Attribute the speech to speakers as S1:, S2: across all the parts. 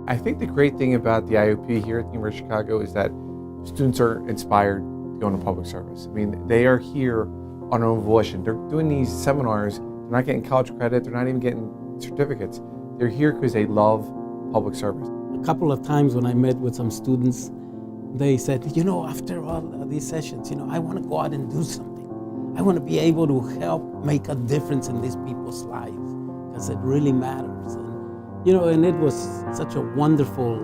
S1: I think the great thing about the IOP here at the University of Chicago is that students are inspired to go into public service. I mean, they are here on their own volition. They're doing these seminars, they're not getting college credit, they're not even getting certificates. They're here because they love public service.
S2: A couple of times when I met with some students, they said, after all these sessions, I want to go out and do something. I want to be able to help make a difference in these people's lives because it really matters. And it was such a wonderful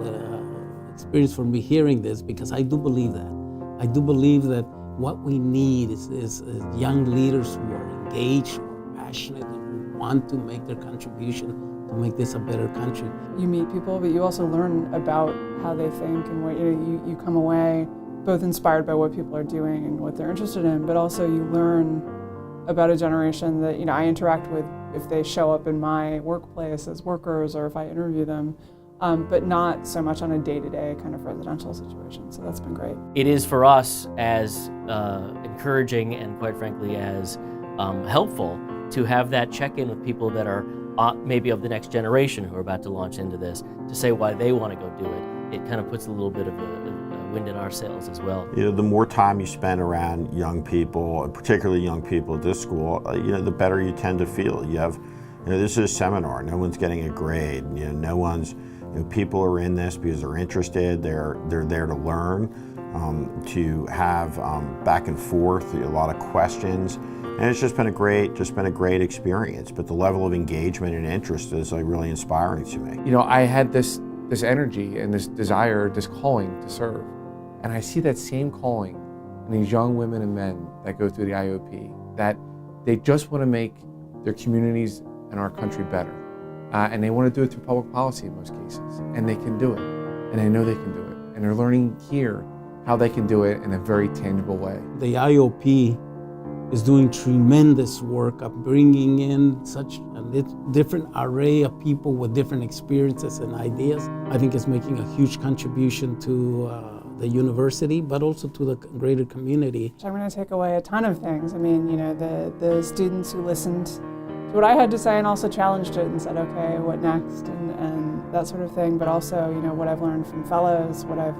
S2: experience for me hearing this, because I do believe that. I do believe that what we need is young leaders who are engaged, who are passionate, and who want to make their contribution to make this a better country.
S3: You meet people, but you also learn about how they think, and what you come away both inspired by what people are doing and what they're interested in, but also you learn about a generation that I interact with if they show up in my workplace as workers or if I interview them, but not so much on a day-to-day kind of residential situation. So that's been great.
S4: It is for us as encouraging and quite frankly as helpful to have that check-in with people that are maybe of the next generation who are about to launch into this, to say why they want to go do it. It kind of puts a little bit of a wind in our sails as well.
S5: The more time you spend around young people, and particularly young people at this school, the better you tend to feel. You have, this is a seminar. No one's getting a grade. No one's. People are in this because they're interested. They're there to learn, to have back and forth, a lot of questions, and it's just been a great experience. But the level of engagement and interest is really inspiring to me.
S1: I had this energy and this desire, this calling to serve. And I see that same calling in these young women and men that go through the IOP, that they just want to make their communities and our country better. And they want to do it through public policy in most cases. And they can do it. And they know they can do it. And they're learning here how they can do it in a very tangible way.
S2: The IOP is doing tremendous work of bringing in such a different array of people with different experiences and ideas. I think it's making a huge contribution to the university, but also to the greater community.
S3: I'm going to take away a ton of things. I mean, the students who listened to what I had to say and also challenged it and said, okay, what next, and that sort of thing. But also, what I've learned from fellows, what I've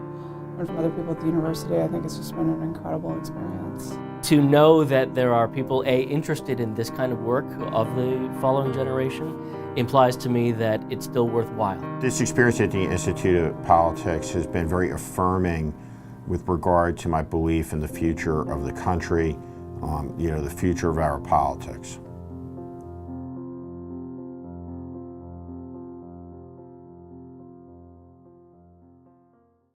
S3: learned from other people at the university, I think it's just been an incredible experience.
S4: To know that there are people, interested in this kind of work of the following generation implies to me that it's still worthwhile.
S5: This experience at the Institute of Politics has been very affirming with regard to my belief in the future of the country, the future of our politics.